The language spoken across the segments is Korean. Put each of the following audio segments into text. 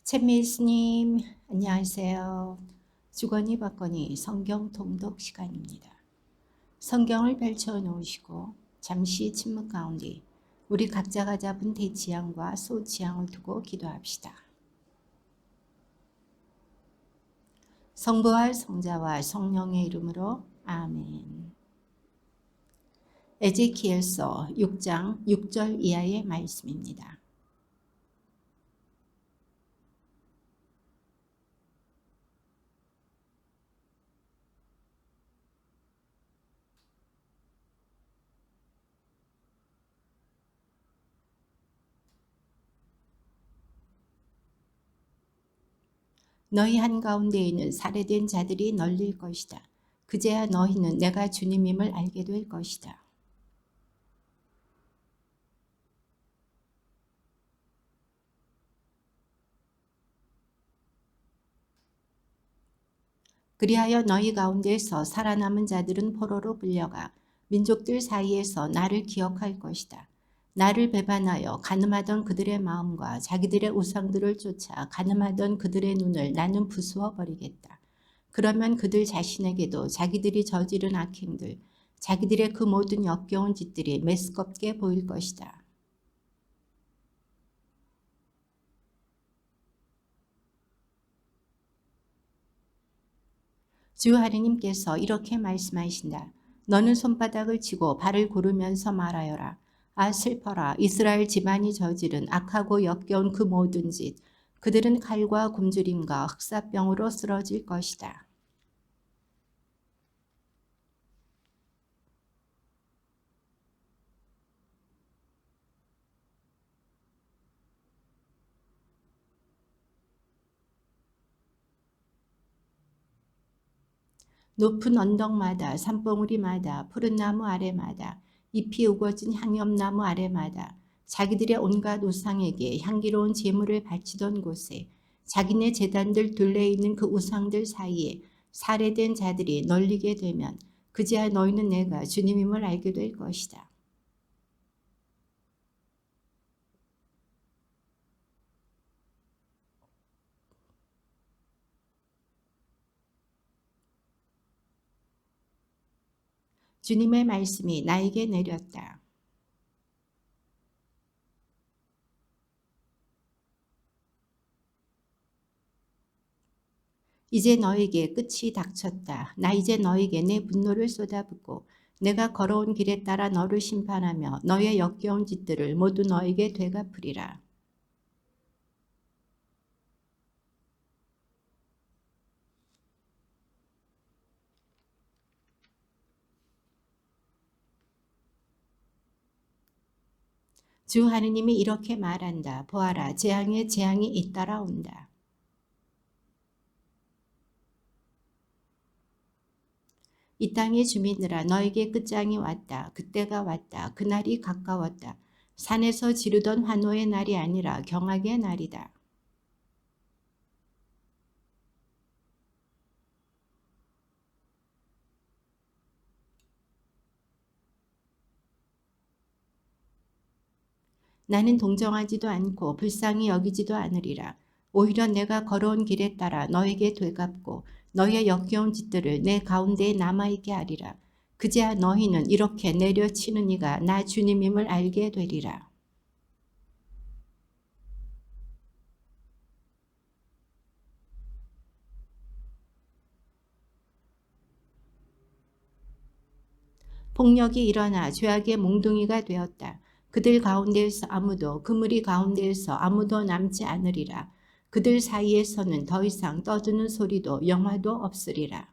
챗미스님, 안녕하세요. 주거니 받거니 성경 통독 시간입니다. 성경을 펼쳐 놓으시고 잠시 침묵 가운데 우리 각자가 잡은 대지향과 소지향을 두고 기도합시다. 성부와 성자와 성령의 이름으로 아멘. 에제키엘서 6장 6절 이하의 말씀입니다. 너희 한가운데에는 살해된 자들이 널릴 것이다. 그제야 너희는 내가 주님임을 알게 될 것이다. 그리하여 너희 가운데서 살아남은 자들은 포로로 끌려가 민족들 사이에서 나를 기억할 것이다. 나를 배반하여 간음하던 그들의 마음과 자기들의 우상들을 쫓아 간음하던 그들의 눈을 나는 부수어 버리겠다. 그러면 그들 자신에게도 자기들이 저지른 악행들, 자기들의 그 모든 역겨운 짓들이 메스껍게 보일 것이다. 주 하느님께서 이렇게 말씀하신다. 너는 손바닥을 치고 발을 구르면서 말하여라. 아 슬퍼라. 이스라엘 집안이 저지른 악하고 역겨운 그 모든 짓. 그들은 칼과 굶주림과 흑사병으로 쓰러질 것이다. 높은 언덕마다 산봉우리마다 푸른 나무 아래마다 잎이 우거진 향염나무 아래마다 자기들의 온갖 우상에게 향기로운 제물을 바치던 곳에 자기네 제단들 둘레에 있는 그 우상들 사이에 살해된 자들이 널리게 되면 그제야 너희는 내가 주님임을 알게 될 것이다. 주님의 말씀이 나에게 내렸다. 이제 너에게 끝이 닥쳤다. 나 이제 너에게 내 분노를 쏟아붓고 내가 걸어온 길에 따라 너를 심판하며 너의 역겨운 짓들을 모두 너에게 되갚으리라. 주 하느님이 이렇게 말한다. 보아라, 재앙에 재앙이 잇따라 온다. 이 땅의 주민들아, 너에게 끝장이 왔다. 그때가 왔다. 그날이 가까웠다. 산에서 지르던 환호의 날이 아니라 경악의 날이다. 나는 동정하지도 않고 불쌍히 여기지도 않으리라. 오히려 내가 걸어온 길에 따라 너에게 되갚고 너의 역겨운 짓들을 내 가운데에 남아있게 하리라. 그제야 너희는 이렇게 내려치는 이가 나 주님임을 알게 되리라. 폭력이 일어나 죄악의 몽둥이가 되었다. 그들 가운데에서 아무도 그 무리 가운데에서 아무도 남지 않으리라. 그들 사이에서는 더 이상 떠드는 소리도 영화도 없으리라.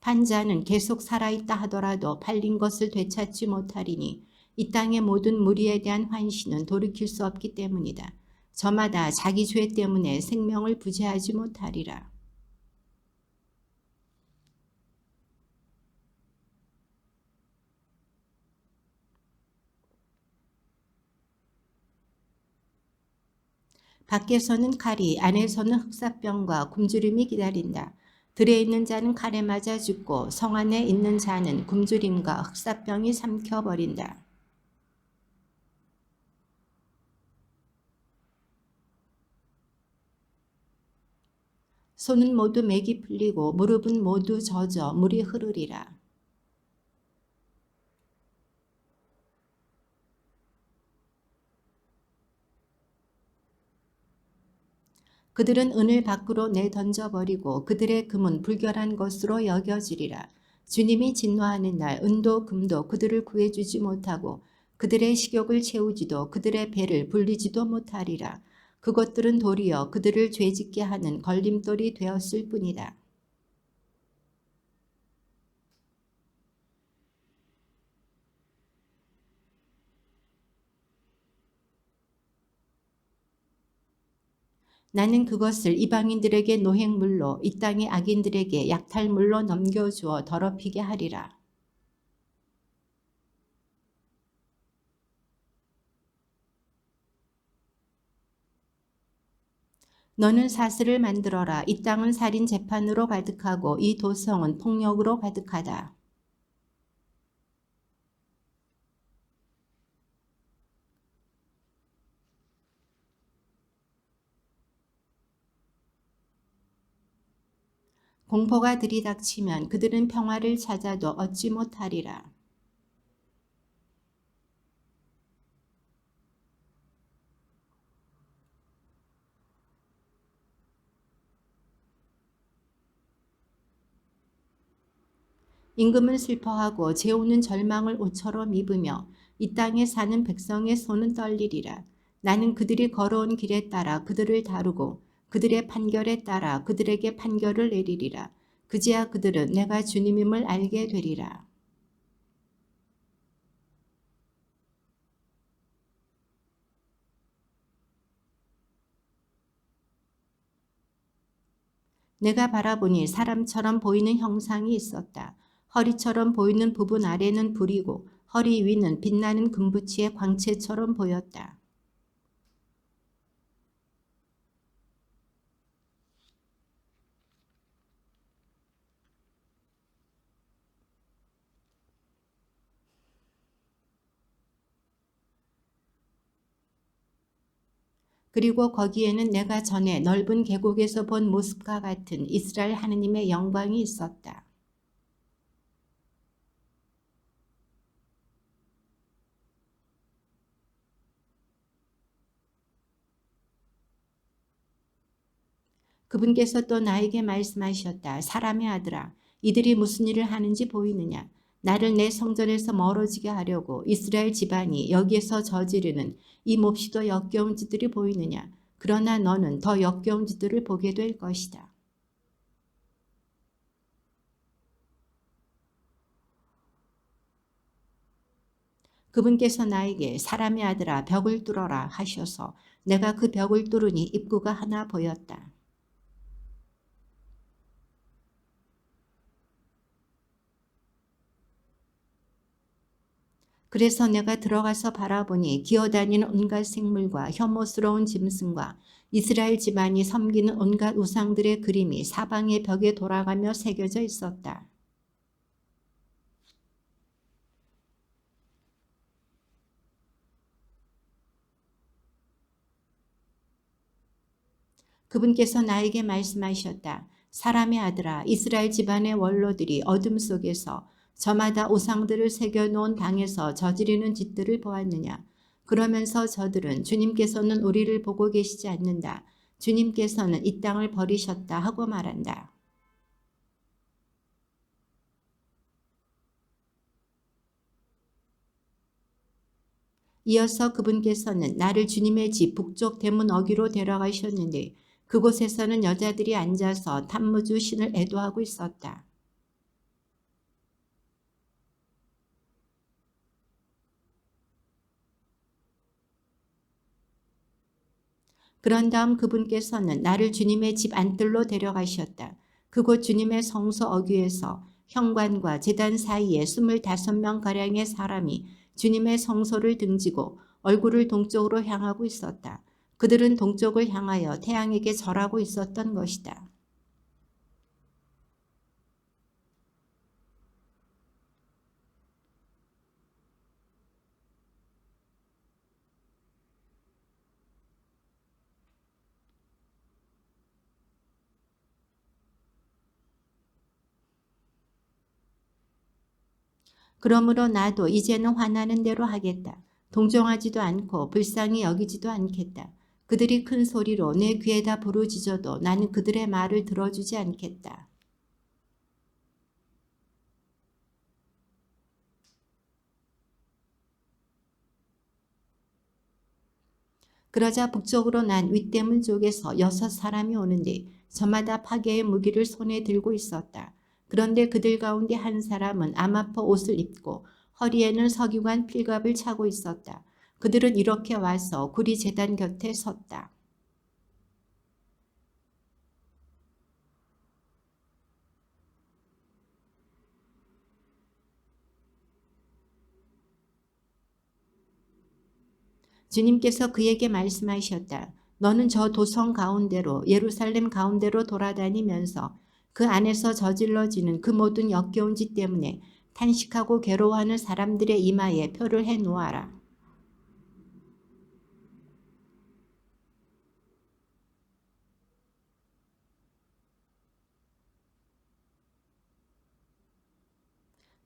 판자는 계속 살아있다 하더라도 팔린 것을 되찾지 못하리니 이 땅의 모든 무리에 대한 환시는 돌이킬 수 없기 때문이다. 저마다 자기 죄 때문에 생명을 부재하지 못하리라. 밖에서는 칼이, 안에서는 흑사병과 굶주림이 기다린다. 들에 있는 자는 칼에 맞아 죽고 성 안에 있는 자는 굶주림과 흑사병이 삼켜버린다. 손은 모두 맥이 풀리고 무릎은 모두 젖어 물이 흐르리라. 그들은 은을 밖으로 내던져버리고 그들의 금은 불결한 것으로 여겨지리라. 주님이 진노하는 날 은도 금도 그들을 구해주지 못하고 그들의 식욕을 채우지도 그들의 배를 불리지도 못하리라. 그것들은 도리어 그들을 죄짓게 하는 걸림돌이 되었을 뿐이다. 나는 그것을 이방인들에게 노획물로 이 땅의 악인들에게 약탈물로 넘겨주어 더럽히게 하리라. 너는 사슬을 만들어라. 이 땅은 살인 재판으로 가득하고 이 도성은 폭력으로 가득하다. 공포가 들이닥치면 그들은 평화를 찾아도 얻지 못하리라. 임금은 슬퍼하고 제후는 절망을 옷처럼 입으며 이 땅에 사는 백성의 손은 떨리리라. 나는 그들이 걸어온 길에 따라 그들을 다루고 그들의 판결에 따라 그들에게 판결을 내리리라. 그제야 그들은 내가 주님임을 알게 되리라. 내가 바라보니 사람처럼 보이는 형상이 있었다. 허리처럼 보이는 부분 아래는 불이고 허리 위는 빛나는 금붙이의 광채처럼 보였다. 그리고 거기에는 내가 전에 넓은 계곡에서 본 모습과 같은 이스라엘 하느님의 영광이 있었다. 그분께서 또 나에게 말씀하셨다. 사람의 아들아, 이들이 무슨 일을 하는지 보이느냐? 나를 내 성전에서 멀어지게 하려고 이스라엘 집안이 여기에서 저지르는 이 몹시도 역겨운 짓들이 보이느냐? 그러나 너는 더 역겨운 짓들을 보게 될 것이다. 그분께서 나에게 사람의 아들아 벽을 뚫어라 하셔서 내가 그 벽을 뚫으니 입구가 하나 보였다. 그래서 내가 들어가서 바라보니 기어다니는 온갖 생물과 혐오스러운 짐승과 이스라엘 집안이 섬기는 온갖 우상들의 그림이 사방의 벽에 돌아가며 새겨져 있었다. 그분께서 나에게 말씀하셨다. 사람의 아들아, 이스라엘 집안의 원로들이 어둠 속에서 저마다 우상들을 새겨놓은 방에서 저지르는 짓들을 보았느냐. 그러면서 저들은 주님께서는 우리를 보고 계시지 않는다. 주님께서는 이 땅을 버리셨다 하고 말한다. 이어서 그분께서는 나를 주님의 집 북쪽 대문 어귀로 데려가셨는데 그곳에서는 여자들이 앉아서 탐무주 신을 애도하고 있었다. 그런 다음 그분께서는 나를 주님의 집 안뜰로 데려가셨다. 그곳 주님의 성소 어귀에서 현관과 제단 사이에 25명가량의 사람이 주님의 성소를 등지고 얼굴을 동쪽으로 향하고 있었다. 그들은 동쪽을 향하여 태양에게 절하고 있었던 것이다. 그러므로 나도 이제는 화나는 대로 하겠다. 동정하지도 않고 불쌍히 여기지도 않겠다. 그들이 큰 소리로 내 귀에다 부르짖어도 나는 그들의 말을 들어주지 않겠다. 그러자 북쪽으로 난 윗대문 쪽에서 6사람이 오는데 저마다 파괴의 무기를 손에 들고 있었다. 그런데 그들 가운데 한 사람은 아마포 옷을 입고 허리에는 석유관 필갑을 차고 있었다. 그들은 이렇게 와서 구리 제단 곁에 섰다. 주님께서 그에게 말씀하셨다. 너는 저 도성 가운데로 예루살렘 가운데로 돌아다니면서 그 안에서 저질러지는 그 모든 역겨운 짓 때문에 탄식하고 괴로워하는 사람들의 이마에 표를 해 놓아라.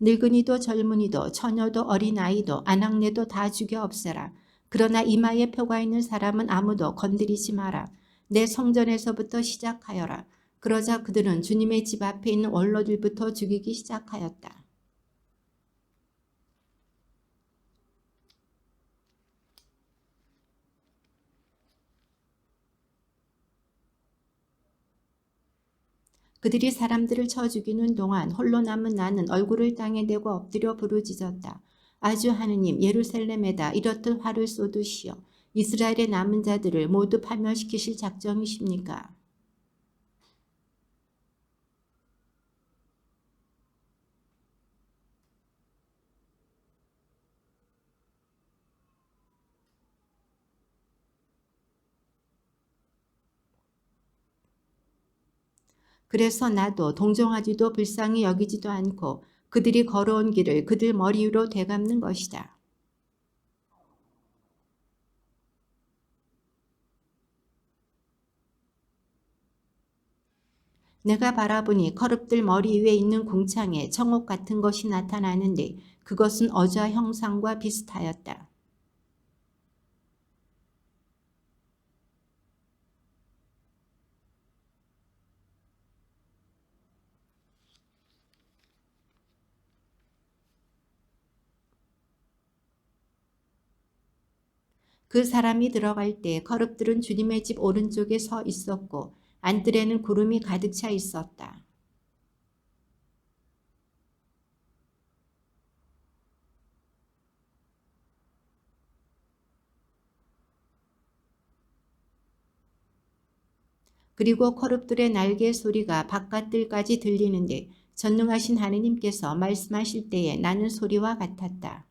늙은이도 젊은이도 처녀도 어린아이도 아낙네도 다 죽여 없애라. 그러나 이마에 표가 있는 사람은 아무도 건드리지 마라. 내 성전에서부터 시작하여라. 그러자 그들은 주님의 집 앞에 있는 원로들부터 죽이기 시작하였다. 그들이 사람들을 쳐 죽이는 동안 홀로 남은 나는 얼굴을 땅에 대고 엎드려 부르짖었다. 아주 하느님 예루살렘에다 이렇듯 화를 쏟으시어 이스라엘의 남은 자들을 모두 파멸시키실 작정이십니까? 그래서 나도 동정하지도 불쌍히 여기지도 않고 그들이 걸어온 길을 그들 머리 위로 되감는 것이다. 내가 바라보니 커룹들 머리 위에 있는 궁창에 청옥 같은 것이 나타나는데 그것은 어자 형상과 비슷하였다. 그 사람이 들어갈 때 거룹들은 주님의 집 오른쪽에 서 있었고 안뜰에는 구름이 가득 차 있었다. 그리고 거룹들의 날개 소리가 바깥들까지 들리는데 전능하신 하느님께서 말씀하실 때에 나는 소리와 같았다.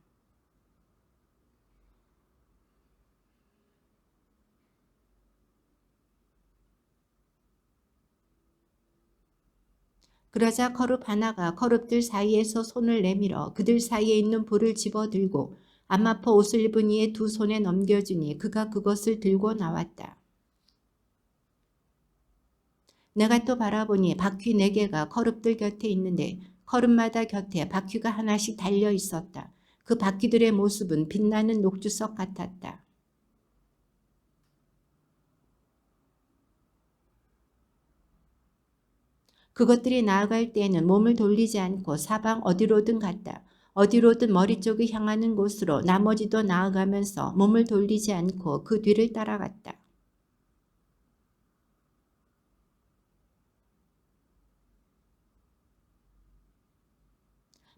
그러자 거룹 하나가 거룹들 사이에서 손을 내밀어 그들 사이에 있는 불을 집어들고 아마포 옷을 입은 이의 두 손에 넘겨주니 그가 그것을 들고 나왔다. 내가 또 바라보니 바퀴 4개가 거룹들 곁에 있는데 거룹마다 곁에 바퀴가 하나씩 달려 있었다. 그 바퀴들의 모습은 빛나는 녹주석 같았다. 그것들이 나아갈 때에는 몸을 돌리지 않고 사방 어디로든 갔다. 어디로든 머리 쪽이 향하는 곳으로 나머지도 나아가면서 몸을 돌리지 않고 그 뒤를 따라갔다.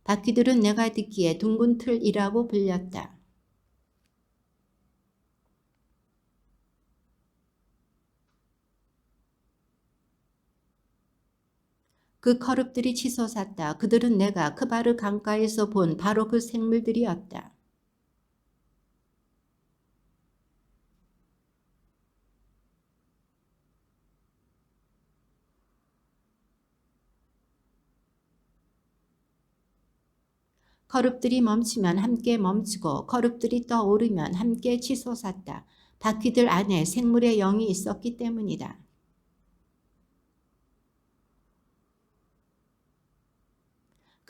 바퀴들은 내가 듣기에 둥근 틀이라고 불렸다. 그 커룹들이 치솟았다. 그들은 내가 크바르 강가에서 본 바로 그 생물들이었다. 커룹들이 멈추면 함께 멈추고 커룹들이 떠오르면 함께 치솟았다. 바퀴들 안에 생물의 영이 있었기 때문이다.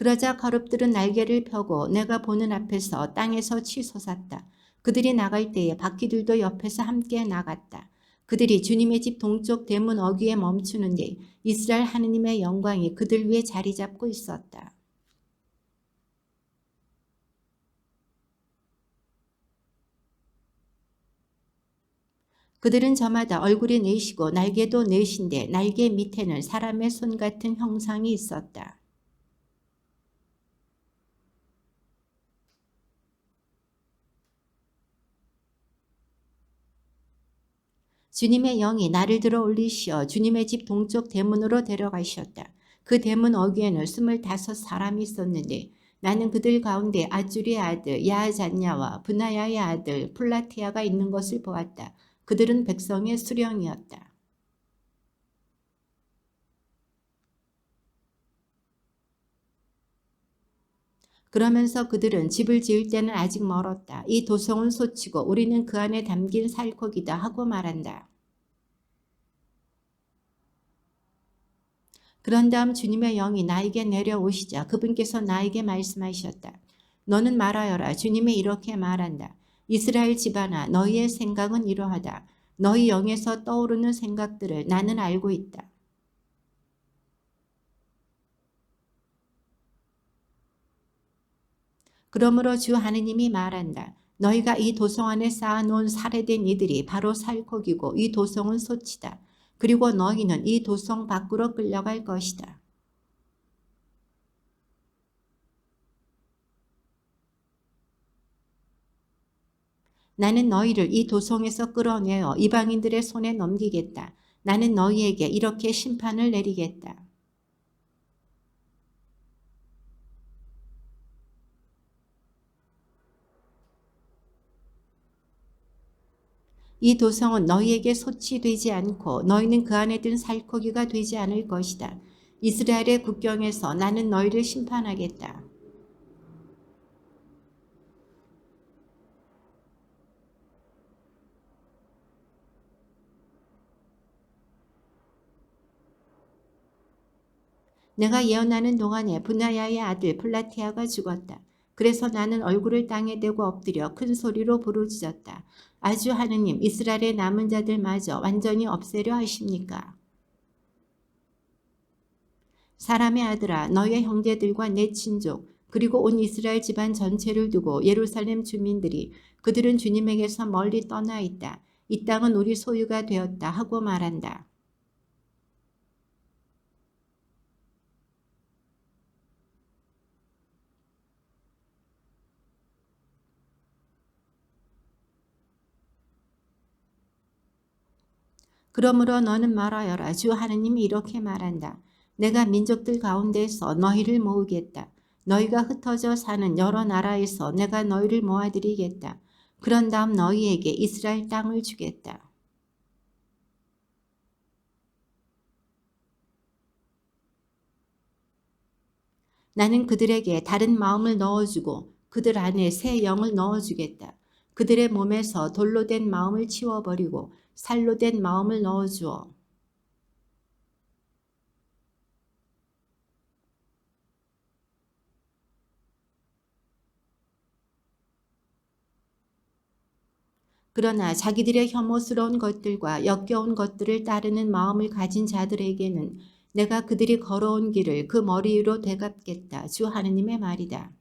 그러자 거룹들은 날개를 펴고 내가 보는 앞에서 땅에서 치솟았다. 그들이 나갈 때에 바퀴들도 옆에서 함께 나갔다. 그들이 주님의 집 동쪽 대문 어귀에 멈추는데 이스라엘 하느님의 영광이 그들 위에 자리 잡고 있었다. 그들은 저마다 얼굴이 네시고 날개도 네신데 날개 밑에는 사람의 손 같은 형상이 있었다. 주님의 영이 나를 들어 올리시어 주님의 집 동쪽 대문으로 데려가셨다. 그 대문 어귀에는 25사람이 있었는데 나는 그들 가운데 아주리의 아들 야하잔야와 브나야의 아들 플라티아가 있는 것을 보았다. 그들은 백성의 수령이었다. 그러면서 그들은 집을 지을 때는 아직 멀었다. 이 도성은 소치고 우리는 그 안에 담긴 살코기다 하고 말한다. 그런 다음 주님의 영이 나에게 내려오시자 그분께서 나에게 말씀하셨다. 너는 말하여라. 주님이 이렇게 말한다. 이스라엘 집안아 너희의 생각은 이러하다. 너희 영에서 떠오르는 생각들을 나는 알고 있다. 그러므로 주 하느님이 말한다. 너희가 이 도성 안에 쌓아놓은 살해된 이들이 바로 살코기고 이 도성은 소치다. 그리고 너희는 이 도성 밖으로 끌려갈 것이다. 나는 너희를 이 도성에서 끌어내어 이방인들의 손에 넘기겠다. 나는 너희에게 이렇게 심판을 내리겠다. 이 도성은 너희에게 소치되지 않고 너희는 그 안에 든 살코기가 되지 않을 것이다. 이스라엘의 국경에서 나는 너희를 심판하겠다. 내가 예언하는 동안에 분하야의 아들 플라티아가 죽었다. 그래서 나는 얼굴을 땅에 대고 엎드려 큰 소리로 부르짖었다. 아주 하느님 이스라엘의 남은 자들마저 완전히 없애려 하십니까? 사람의 아들아 너의 형제들과 내 친족 그리고 온 이스라엘 집안 전체를 두고 예루살렘 주민들이 그들은 주님에게서 멀리 떠나 있다. 이 땅은 우리 소유가 되었다 하고 말한다. 그러므로 너는 말하여라. 주 하느님이 이렇게 말한다. 내가 민족들 가운데서 너희를 모으겠다. 너희가 흩어져 사는 여러 나라에서 내가 너희를 모아들이겠다. 그런 다음 너희에게 이스라엘 땅을 주겠다. 나는 그들에게 다른 마음을 넣어주고 그들 안에 새 영을 넣어주겠다. 그들의 몸에서 돌로 된 마음을 치워버리고 살로 된 마음을 넣어주어 그러나 자기들의 혐오스러운 것들과 역겨운 것들을 따르는 마음을 가진 자들에게는 내가 그들이 걸어온 길을 그 머리 위로 되갚겠다. 주 하느님의 말이다.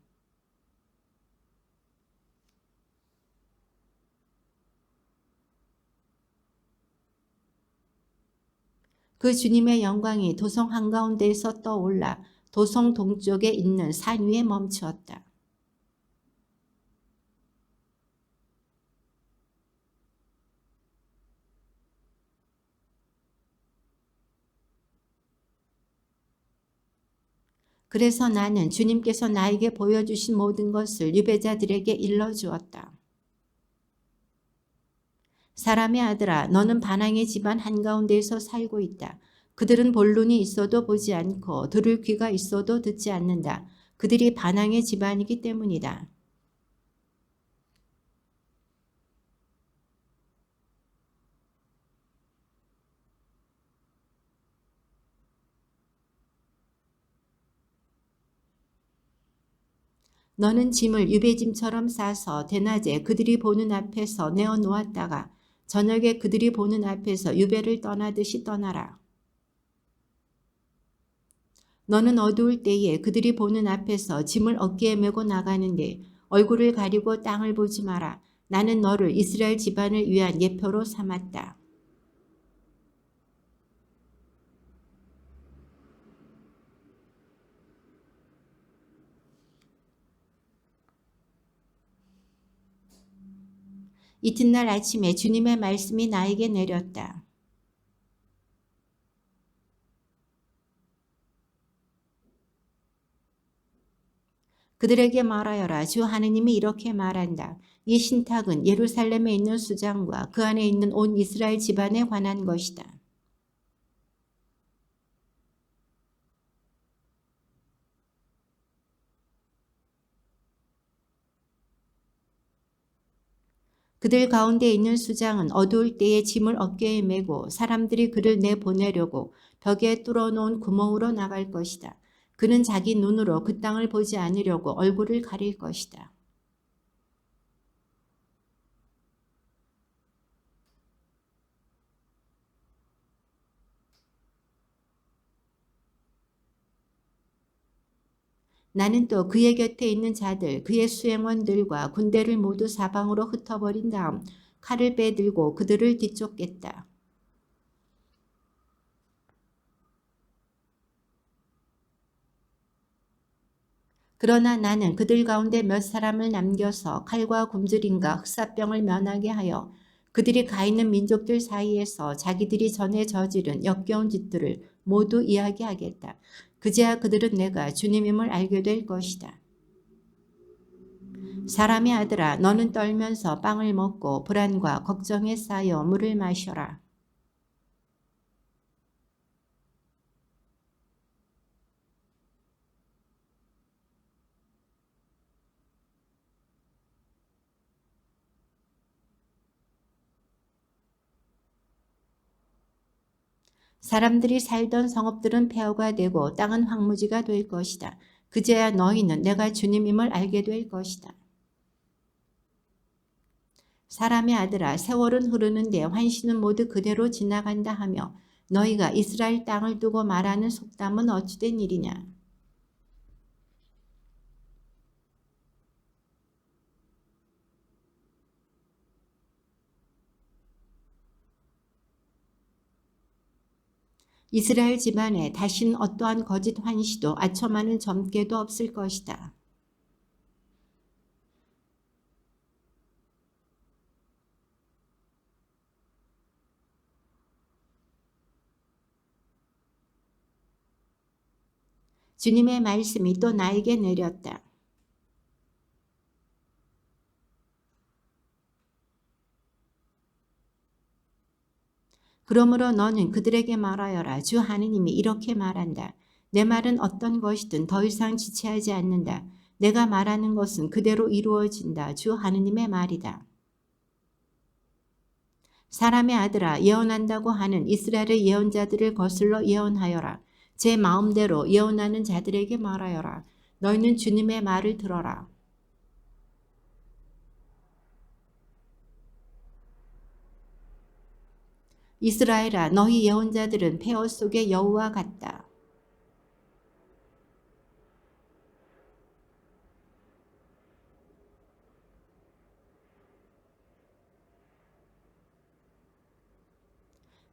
그 주님의 영광이 도성 한가운데에서 떠올라 도성 동쪽에 있는 산 위에 멈추었다. 그래서 나는 주님께서 나에게 보여주신 모든 것을 유배자들에게 일러주었다. 사람의 아들아 너는 반항의 집안 한가운데에서 살고 있다. 그들은 볼 눈이 있어도 보지 않고 들을 귀가 있어도 듣지 않는다. 그들이 반항의 집안이기 때문이다. 너는 짐을 유배짐처럼 싸서 대낮에 그들이 보는 앞에서 내어 놓았다가 저녁에 그들이 보는 앞에서 유배를 떠나듯이 떠나라. 너는 어두울 때에 그들이 보는 앞에서 짐을 어깨에 메고 나가는데 얼굴을 가리고 땅을 보지 마라. 나는 너를 이스라엘 집안을 위한 예표로 삼았다. 이튿날 아침에 주님의 말씀이 나에게 내렸다. 그들에게 말하여라. 주 하느님이 이렇게 말한다. 이 신탁은 예루살렘에 있는 수장과 그 안에 있는 온 이스라엘 집안에 관한 것이다. 그들 가운데 있는 수장은 어두울 때에 짐을 어깨에 메고 사람들이 그를 내보내려고 벽에 뚫어놓은 구멍으로 나갈 것이다. 그는 자기 눈으로 그 땅을 보지 않으려고 얼굴을 가릴 것이다. 나는 또 그의 곁에 있는 자들, 그의 수행원들과 군대를 모두 사방으로 흩어버린 다음 칼을 빼들고 그들을 뒤쫓겠다. 그러나 나는 그들 가운데 몇 사람을 남겨서 칼과 굶주림과 흑사병을 면하게 하여 그들이 가 있는 민족들 사이에서 자기들이 전에 저지른 역겨운 짓들을 모두 이야기하겠다. 그제야 그들은 내가 주님임을 알게 될 것이다. 사람의 아들아, 너는 떨면서 빵을 먹고 불안과 걱정에 쌓여 물을 마셔라. 사람들이 살던 성읍들은 폐허가 되고 땅은 황무지가 될 것이다. 그제야 너희는 내가 주님임을 알게 될 것이다. 사람의 아들아, 세월은 흐르는데 환시는 모두 그대로 지나간다 하며 너희가 이스라엘 땅을 두고 말하는 속담은 어찌된 일이냐. 이스라엘 집안에 다신 어떠한 거짓 환시도 아첨하는 점괘도 없을 것이다. 주님의 말씀이 또 나에게 내렸다. 그러므로 너는 그들에게 말하여라. 주 하느님이 이렇게 말한다. 내 말은 어떤 것이든 더 이상 지체하지 않는다. 내가 말하는 것은 그대로 이루어진다. 주 하느님의 말이다. 사람의 아들아, 예언한다고 하는 이스라엘의 예언자들을 거슬러 예언하여라. 제 마음대로 예언하는 자들에게 말하여라. 너희는 주님의 말을 들어라. 이스라엘아, 너희 예언자들은 폐허 속의 여우와 같다.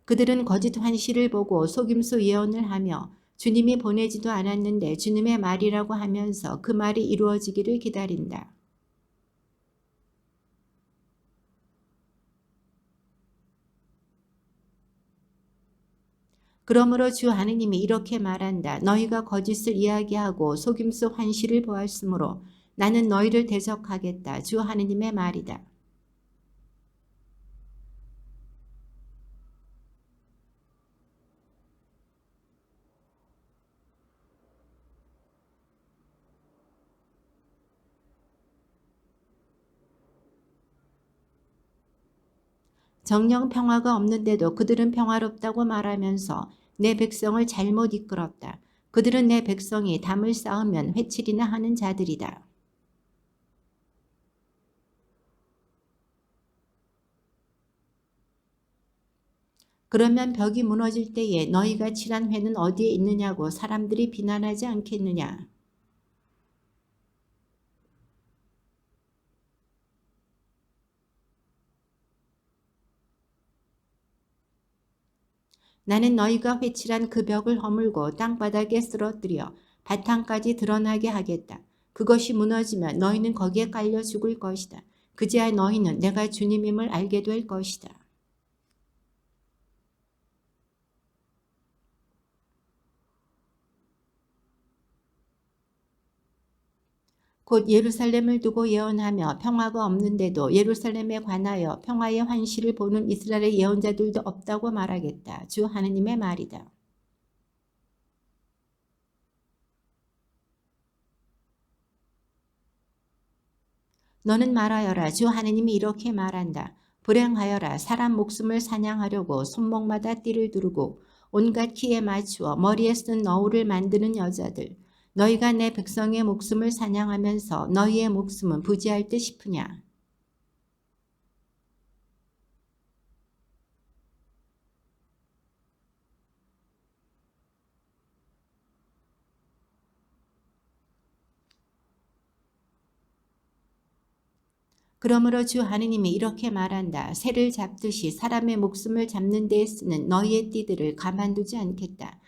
그들은 거짓 환시를 보고 속임수 예언을 하며 주님이 보내지도 않았는데 주님의 말이라고 하면서 그 말이 이루어지기를 기다린다. 그러므로 주 하느님이 이렇게 말한다. 너희가 거짓을 이야기하고 속임수 환시를 보았으므로 나는 너희를 대적하겠다. 주 하느님의 말이다. 정령 평화가 없는데도 그들은 평화롭다고 말하면서 내 백성을 잘못 이끌었다. 그들은 내 백성이 담을 쌓으면 회칠이나 하는 자들이다. 그러면 벽이 무너질 때에 너희가 칠한 회는 어디에 있느냐고 사람들이 비난하지 않겠느냐. 나는 너희가 회칠한 그 벽을 허물고 땅바닥에 쓰러뜨려 바탕까지 드러나게 하겠다. 그것이 무너지면 너희는 거기에 깔려 죽을 것이다. 그제야 너희는 내가 주님임을 알게 될 것이다. 곧 예루살렘을 두고 예언하며 평화가 없는데도 예루살렘에 관하여 평화의 환시를 보는 이스라엘의 예언자들도 없다고 말하겠다. 주 하느님의 말이다. 너는 말하여라. 주 하느님이 이렇게 말한다. 불행하여라. 사람 목숨을 사냥하려고 손목마다 띠를 두르고 온갖 키에 맞추어 머리에 쓴 너울을 만드는 여자들. 너희가 내 백성의 목숨을 사냥하면서 너희의 목숨은 부지할 듯 싶으냐. 그러므로 주 하느님이 이렇게 말한다. 새를 잡듯이 사람의 목숨을 잡는 데에 쓰는 너희의 띠들을 가만두지 않겠다.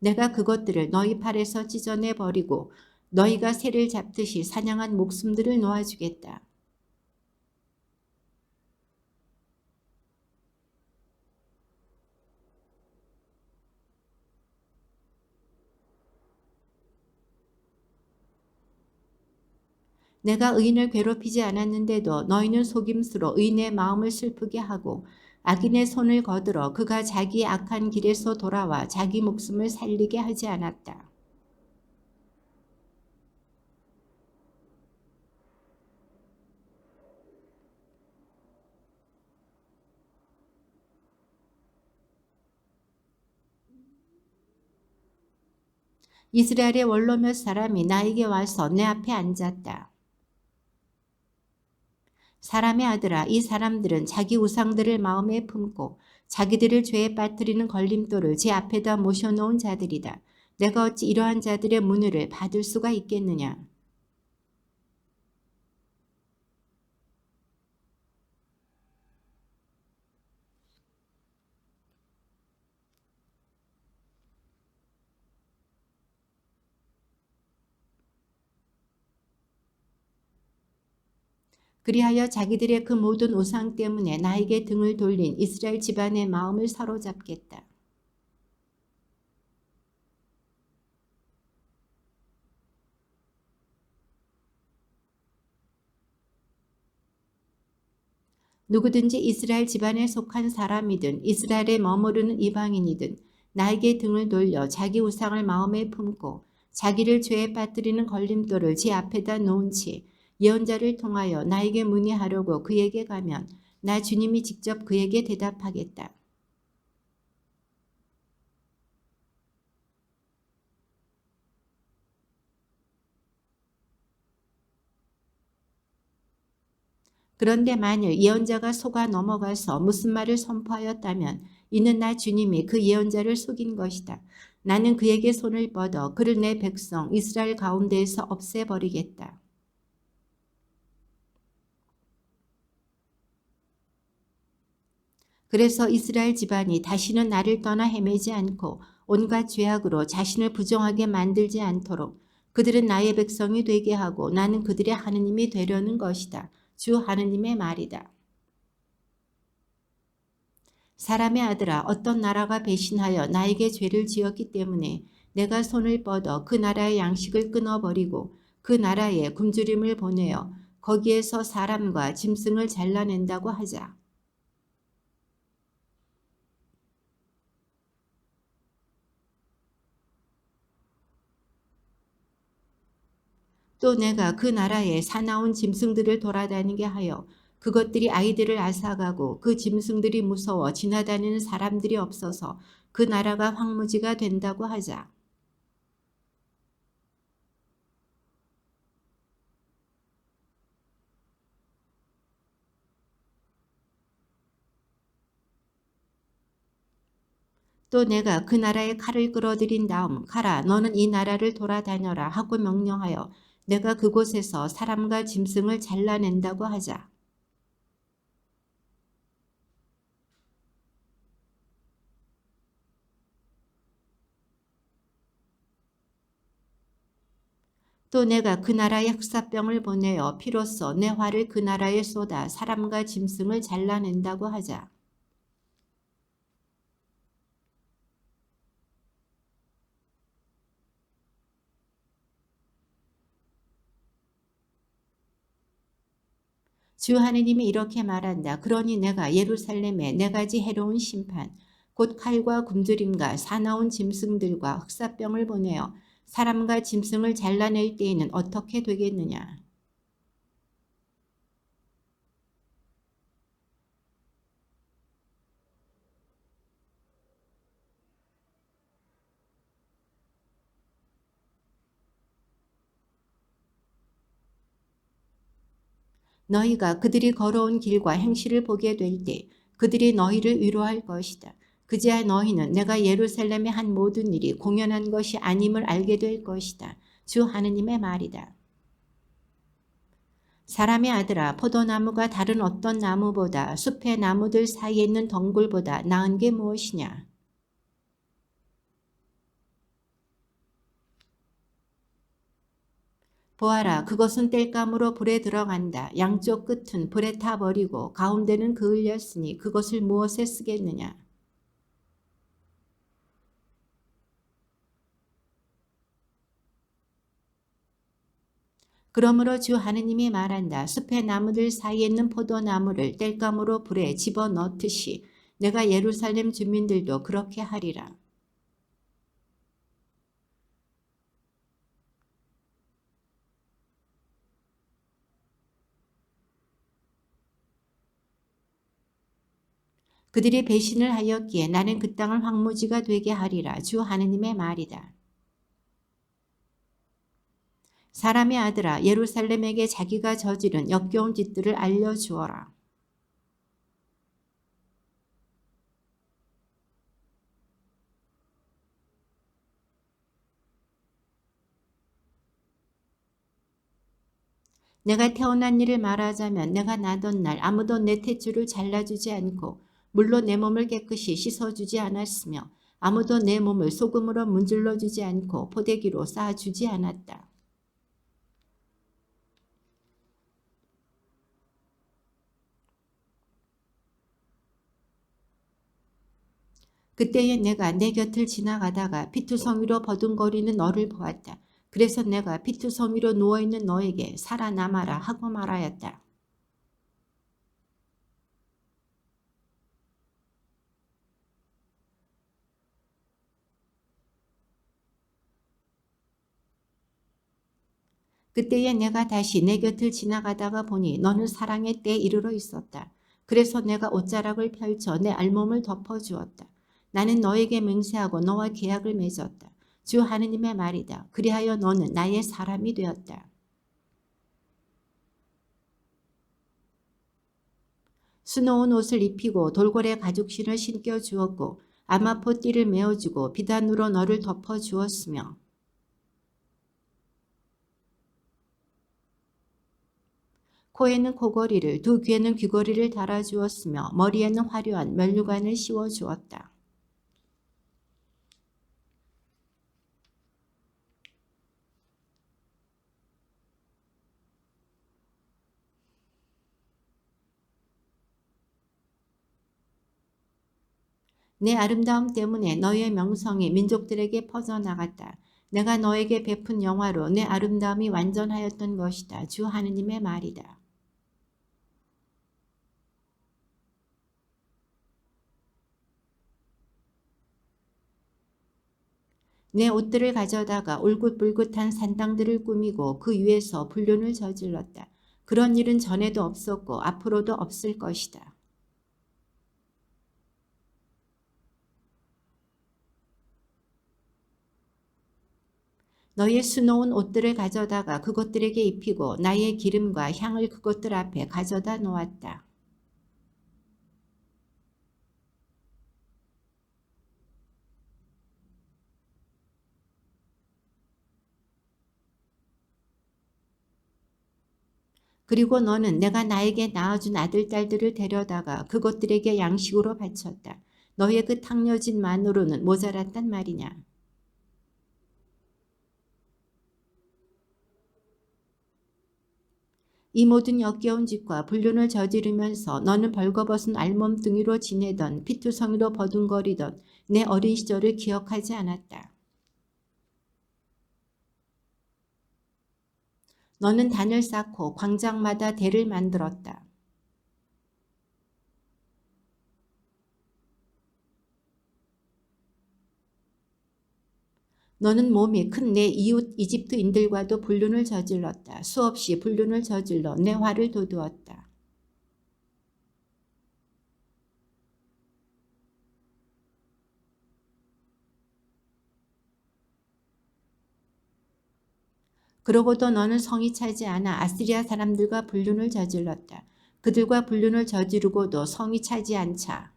내가 그것들을 너희 팔에서 찢어내 버리고 너희가 새를 잡듯이 사냥한 목숨들을 놓아주겠다. 내가 의인을 괴롭히지 않았는데도 너희는 속임수로 의인의 마음을 슬프게 하고 악인의 손을 거들어 그가 자기의 악한 길에서 돌아와 자기 목숨을 살리게 하지 않았다. 이스라엘의 원로 몇 사람이 나에게 와서 내 앞에 앉았다. 사람의 아들아, 이 사람들은 자기 우상들을 마음에 품고 자기들을 죄에 빠뜨리는 걸림돌을 제 앞에다 모셔놓은 자들이다. 내가 어찌 이러한 자들의 문의를 받을 수가 있겠느냐. 그리하여 자기들의 그 모든 우상 때문에 나에게 등을 돌린 이스라엘 집안의 마음을 사로잡겠다. 누구든지 이스라엘 집안에 속한 사람이든 이스라엘에 머무르는 이방인이든 나에게 등을 돌려 자기 우상을 마음에 품고 자기를 죄에 빠뜨리는 걸림돌을 제 앞에다 놓은 채 예언자를 통하여 나에게 문의하려고 그에게 가면 나 주님이 직접 그에게 대답하겠다. 그런데 만일 예언자가 속아 넘어가서 무슨 말을 선포하였다면 이는 나 주님이 그 예언자를 속인 것이다. 나는 그에게 손을 뻗어 그를 내 백성 이스라엘 가운데에서 없애버리겠다. 그래서 이스라엘 집안이 다시는 나를 떠나 헤매지 않고 온갖 죄악으로 자신을 부정하게 만들지 않도록 그들은 나의 백성이 되게 하고 나는 그들의 하느님이 되려는 것이다. 주 하느님의 말이다. 사람의 아들아, 어떤 나라가 배신하여 나에게 죄를 지었기 때문에 내가 손을 뻗어 그 나라의 양식을 끊어버리고 그 나라에 굶주림을 보내어 거기에서 사람과 짐승을 잘라낸다고 하자. 또 내가 그 나라에 사나운 짐승들을 돌아다니게 하여 그것들이 아이들을 앗아가고 그 짐승들이 무서워 지나다니는 사람들이 없어서 그 나라가 황무지가 된다고 하자. 또 내가 그 나라의 칼을 끌어들인 다음 가라 너는 이 나라를 돌아다녀라 하고 명령하여 내가 그곳에서 사람과 짐승을 잘라낸다고 하자. 또 내가 그 나라에 흑사병을 보내어 피로써 내 화를 그 나라에 쏟아 사람과 짐승을 잘라낸다고 하자. 주 하느님이 이렇게 말한다. 그러니 내가 예루살렘에 네 가지 해로운 심판, 곧 칼과 굶주림과 사나운 짐승들과 흑사병을 보내어 사람과 짐승을 잘라낼 때에는 어떻게 되겠느냐. 너희가 그들이 걸어온 길과 행실을 보게 될 때 그들이 너희를 위로할 것이다. 그제야 너희는 내가 예루살렘에 한 모든 일이 공연한 것이 아님을 알게 될 것이다. 주 하느님의 말이다. 사람의 아들아, 포도나무가 다른 어떤 나무보다 숲의 나무들 사이에 있는 덩굴보다 나은 게 무엇이냐? 보아라, 그것은 땔감으로 불에 들어간다. 양쪽 끝은 불에 타버리고 가운데는 그을렸으니 그것을 무엇에 쓰겠느냐? 그러므로 주 하느님이 말한다. 숲의 나무들 사이에 있는 포도나무를 땔감으로 불에 집어넣듯이 내가 예루살렘 주민들도 그렇게 하리라. 그들이 배신을 하였기에 나는 그 땅을 황무지가 되게 하리라. 주 하느님의 말이다. 사람의 아들아, 예루살렘에게 자기가 저지른 역겨운 짓들을 알려주어라. 내가 태어난 일을 말하자면 내가 나던 날 아무도 내 탯줄을 잘라주지 않고 물로 내 몸을 깨끗이 씻어주지 않았으며 아무도 내 몸을 소금으로 문질러주지 않고 포대기로 쌓아주지 않았다. 그때에 내가 내 곁을 지나가다가 피투성이로 버둥거리는 너를 보았다. 그래서 내가 피투성이로 누워있는 너에게 살아남아라 하고 말하였다. 그때에 내가 다시 내 곁을 지나가다가 보니 너는 사랑의 때에 이르러 있었다. 그래서 내가 옷자락을 펼쳐 내 알몸을 덮어주었다. 나는 너에게 맹세하고 너와 계약을 맺었다. 주 하느님의 말이다. 그리하여 너는 나의 사람이 되었다. 수놓은 옷을 입히고 돌고래 가죽신을 신겨주었고 아마포 띠를 메어주고 비단으로 너를 덮어주었으며 코에는 코걸이를 두 귀에는 귀걸이를 달아주었으며 머리에는 화려한 면류관을 씌워주었다. 내 아름다움 때문에 너의 명성이 민족들에게 퍼져나갔다. 내가 너에게 베푼 영화로 내 아름다움이 완전하였던 것이다. 주 하느님의 말이다. 내 옷들을 가져다가 울긋불긋한 산당들을 꾸미고 그 위에서 불륜을 저질렀다. 그런 일은 전에도 없었고 앞으로도 없을 것이다. 너의 수놓은 옷들을 가져다가 그것들에게 입히고 나의 기름과 향을 그것들 앞에 가져다 놓았다. 그리고 너는 내가 나에게 낳아준 아들, 딸들을 데려다가 그것들에게 양식으로 바쳤다. 너의 그 탕려진 만으로는 모자랐단 말이냐. 이 모든 역겨운 짓과 불륜을 저지르면서 너는 벌거벗은 알몸뚱이로 지내던 피투성이로 버둥거리던 내 어린 시절을 기억하지 않았다. 너는 단을 쌓고 광장마다 대를 만들었다. 너는 몸이 큰 내 이웃 이집트인들과도 불륜을 저질렀다. 수없이 불륜을 저질러 내 화를 돋우었다. 그러고도 너는 성이 차지 않아 아시리아 사람들과 불륜을 저질렀다. 그들과 불륜을 저지르고도 성이 차지 않자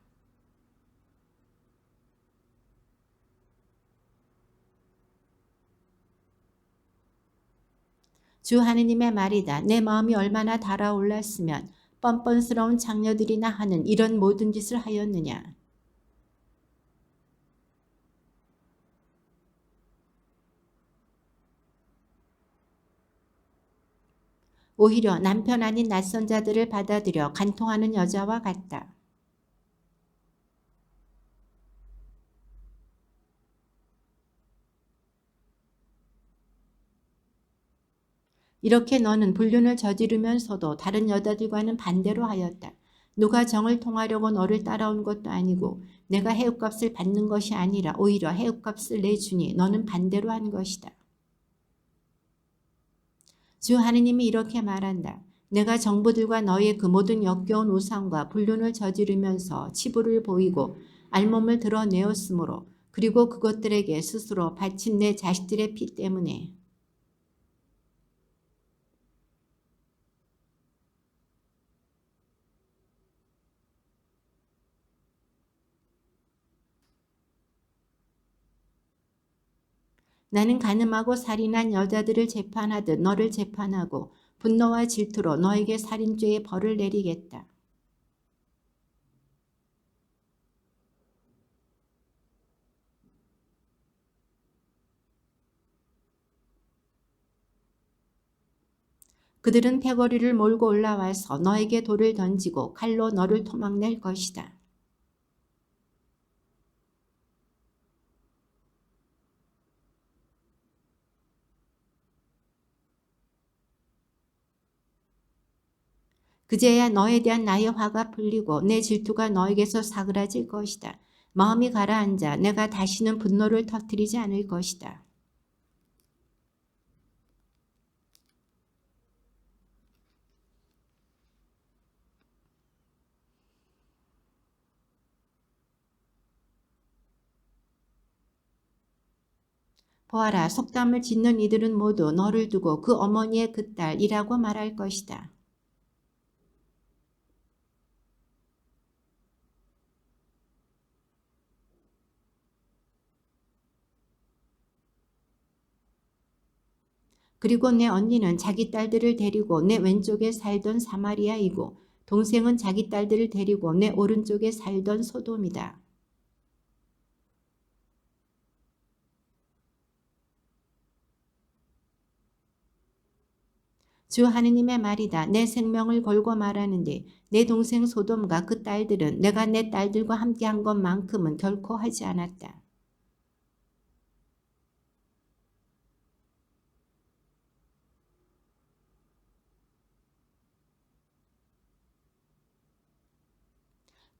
주 하느님의 말이다. 내 마음이 얼마나 달아올랐으면 뻔뻔스러운 장녀들이나 하는 이런 모든 짓을 하였느냐. 오히려 남편 아닌 낯선 자들을 받아들여 간통하는 여자와 같다. 이렇게 너는 불륜을 저지르면서도 다른 여자들과는 반대로 하였다. 누가 정을 통하려고 너를 따라온 것도 아니고 내가 해육값을 받는 것이 아니라 오히려 해육값을 내주니 너는 반대로 한 것이다. 주 하느님이 이렇게 말한다. 내가 정부들과 너의 그 모든 역겨운 우상과 불륜을 저지르면서 치부를 보이고 알몸을 드러내었으므로 그리고 그것들에게 스스로 바친 내 자식들의 피 때문에 나는 간음하고 살인한 여자들을 재판하듯 너를 재판하고 분노와 질투로 너에게 살인죄의 벌을 내리겠다. 그들은 패거리를 몰고 올라와서 너에게 돌을 던지고 칼로 너를 토막낼 것이다. 그제야 너에 대한 나의 화가 풀리고 내 질투가 너에게서 사그라질 것이다. 마음이 가라앉아 내가 다시는 분노를 터뜨리지 않을 것이다. 보아라, 속담을 짓는 이들은 모두 너를 두고 그 어머니의 그 딸이라고 말할 것이다. 그리고 내 언니는 자기 딸들을 데리고 내 왼쪽에 살던 사마리아이고 동생은 자기 딸들을 데리고 내 오른쪽에 살던 소돔이다. 주 하느님의 말이다. 내 생명을 걸고 말하는데 내 동생 소돔과 그 딸들은 내가 내 딸들과 함께한 것만큼은 결코 하지 않았다.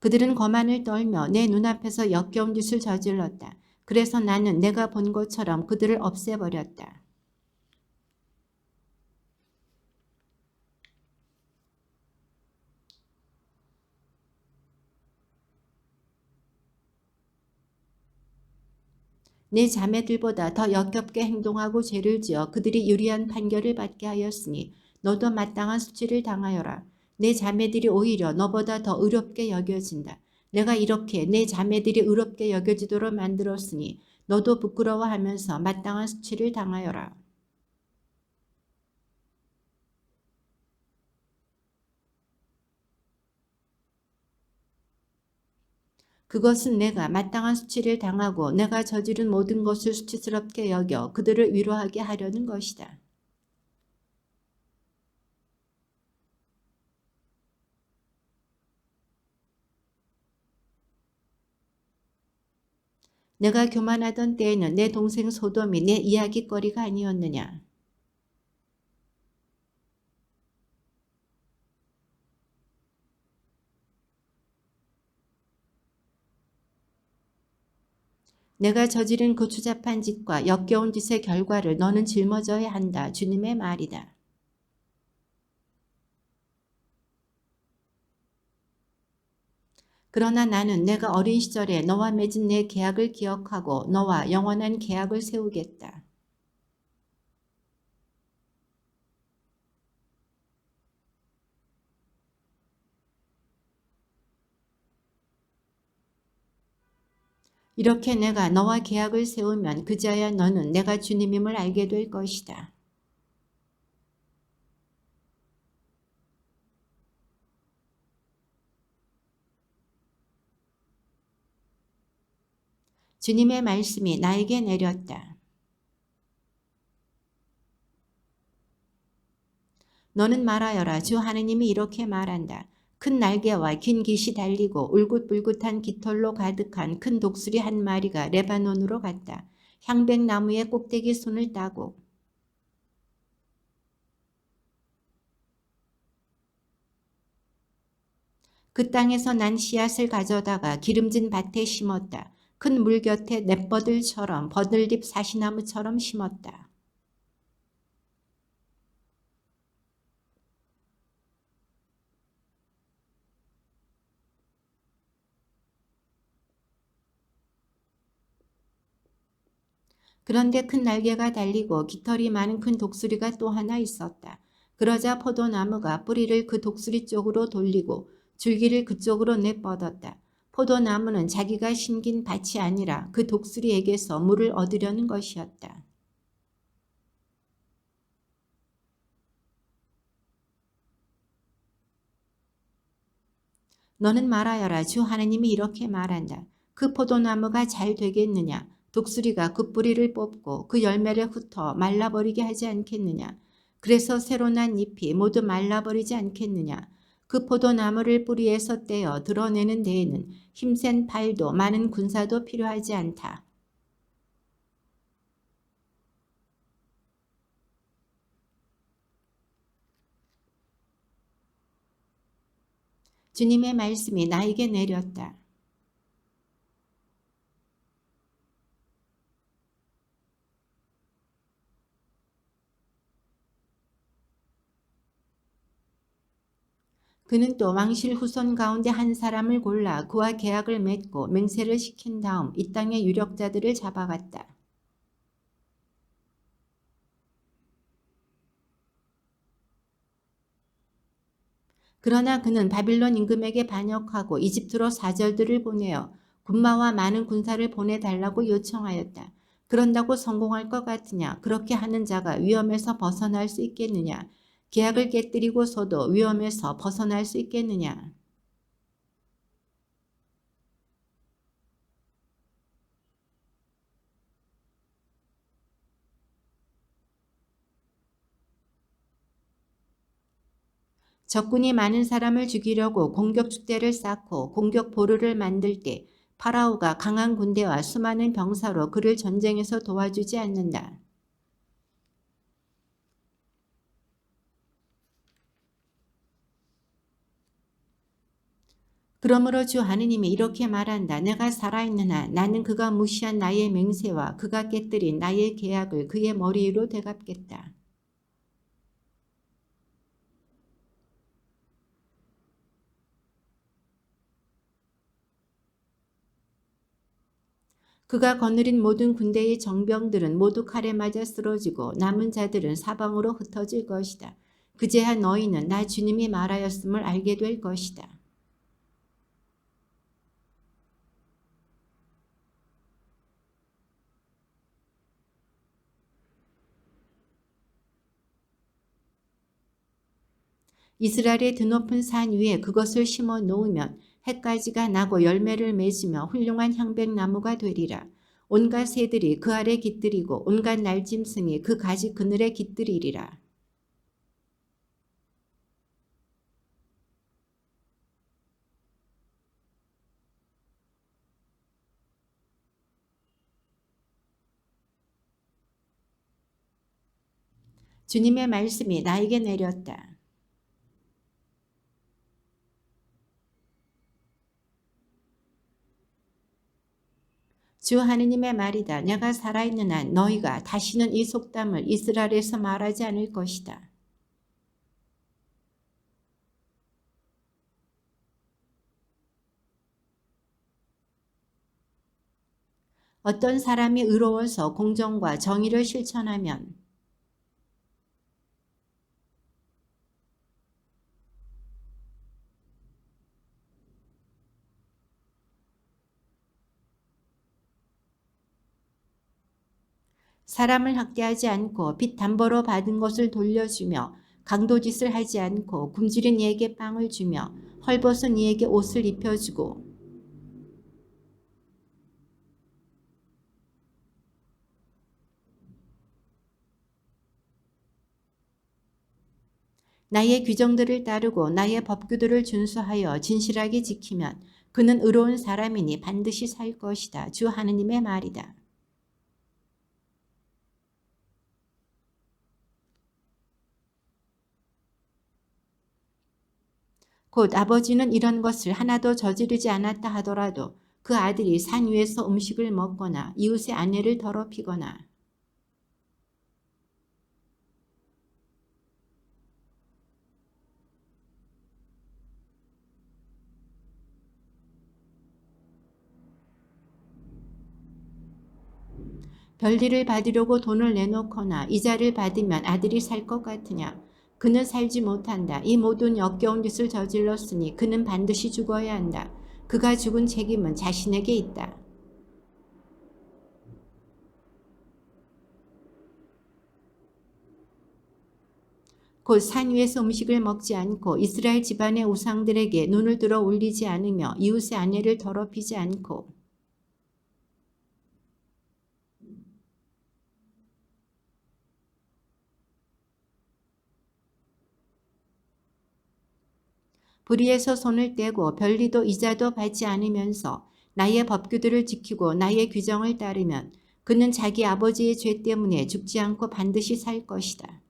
그들은 거만을 떨며 내 눈앞에서 역겨운 짓을 저질렀다. 그래서 나는 내가 본 것처럼 그들을 없애버렸다. 내 자매들보다 더 역겹게 행동하고 죄를 지어 그들이 유리한 판결을 받게 하였으니 너도 마땅한 수치를 당하여라. 내 자매들이 오히려 너보다 더 의롭게 여겨진다. 내가 이렇게 내 자매들이 의롭게 여겨지도록 만들었으니 너도 부끄러워하면서 마땅한 수치를 당하여라. 그것은 내가 마땅한 수치를 당하고 내가 저지른 모든 것을 수치스럽게 여겨 그들을 위로하게 하려는 것이다. 내가 교만하던 때에는 내 동생 소돔이 내 이야깃거리가 아니었느냐. 내가 저지른 그 추잡한 짓과 역겨운 짓의 결과를 너는 짊어져야 한다. 주님의 말이다. 그러나 나는 내가 어린 시절에 너와 맺은 내 계약을 기억하고 너와 영원한 계약을 세우겠다. 이렇게 내가 너와 계약을 세우면 그제야 너는 내가 주님임을 알게 될 것이다. 주님의 말씀이 나에게 내렸다. 너는 말하여라. 주 하느님이 이렇게 말한다. 큰 날개와 긴 깃이 달리고 울긋불긋한 깃털로 가득한 큰 독수리 한 마리가 레바논으로 갔다. 향백나무의 꼭대기 손을 따고 그 땅에서 난 씨앗을 가져다가 기름진 밭에 심었다. 큰 물 곁에 냇버들처럼 버들잎 사시나무처럼 심었다. 그런데 큰 날개가 달리고 깃털이 많은 큰 독수리가 또 하나 있었다. 그러자 포도나무가 뿌리를 그 독수리 쪽으로 돌리고 줄기를 그쪽으로 내뻗었다. 포도나무는 자기가 심긴 밭이 아니라 그 독수리에게서 물을 얻으려는 것이었다. 너는 말하여라. 주 하나님이 이렇게 말한다. 그 포도나무가 잘 되겠느냐? 독수리가 그 뿌리를 뽑고 그 열매를 훑어 말라버리게 하지 않겠느냐? 그래서 새로 난 잎이 모두 말라버리지 않겠느냐? 그 포도나무를 뿌리에서 떼어 드러내는 데에는 힘센 팔도 많은 군사도 필요하지 않다. 주님의 말씀이 나에게 내렸다. 그는 또 왕실 후손 가운데 한 사람을 골라 그와 계약을 맺고 맹세를 시킨 다음 이 땅의 유력자들을 잡아갔다. 그러나 그는 바빌론 임금에게 반역하고 이집트로 사절들을 보내어 군마와 많은 군사를 보내달라고 요청하였다. 그런다고 성공할 것 같으냐? 그렇게 하는 자가 위험에서 벗어날 수 있겠느냐? 계약을 깨뜨리고서도 위험에서 벗어날 수 있겠느냐? 적군이 많은 사람을 죽이려고 공격 축대를 쌓고 공격 보루를 만들 때 파라오가 강한 군대와 수많은 병사로 그를 전쟁에서 도와주지 않는다. 그러므로 주 하느님이 이렇게 말한다. 내가 살아있는 한 나는 그가 무시한 나의 맹세와 그가 깨뜨린 나의 계약을 그의 머리 위로 되갚겠다. 그가 거느린 모든 군대의 정병들은 모두 칼에 맞아 쓰러지고 남은 자들은 사방으로 흩어질 것이다. 그제야 너희는 나 주님이 말하였음을 알게 될 것이다. 이스라엘의 드높은 산 위에 그것을 심어 놓으면 해가지가 나고 열매를 맺으며 훌륭한 향백나무가 되리라. 온갖 새들이 그 아래 깃들이고 온갖 날짐승이 그 가지 그늘에 깃들이리라. 주님의 말씀이 나에게 내렸다. 주 하느님의 말이다. 내가 살아있는 한 너희가 다시는 이 속담을 이스라엘에서 말하지 않을 것이다. 어떤 사람이 의로워서 공정과 정의를 실천하면 사람을 학대하지 않고 빚 담보로 받은 것을 돌려주며 강도짓을 하지 않고 굶주린 이에게 빵을 주며 헐벗은 이에게 옷을 입혀주고 나의 규정들을 따르고 나의 법규들을 준수하여 진실하게 지키면 그는 의로운 사람이니 반드시 살 것이다. 주 하느님의 말이다. 곧 아버지는 이런 것을 하나도 저지르지 않았다 하더라도 그 아들이 산 위에서 음식을 먹거나 이웃의 아내를 더럽히거나 별일을 받으려고 돈을 내놓거나 이자를 받으면 아들이 살 것 같으냐? 그는 살지 못한다. 이 모든 역겨운 짓을 저질렀으니 그는 반드시 죽어야 한다. 그가 죽은 책임은 자신에게 있다. 곧 산 위에서 음식을 먹지 않고 이스라엘 집안의 우상들에게 눈을 들어 올리지 않으며 이웃의 아내를 더럽히지 않고 불의에서 손을 떼고 별리도 이자도 받지 않으면서 나의 법규들을 지키고 나의 규정을 따르면 그는 자기 아버지의 죄 때문에 죽지 않고 반드시 살 것이다.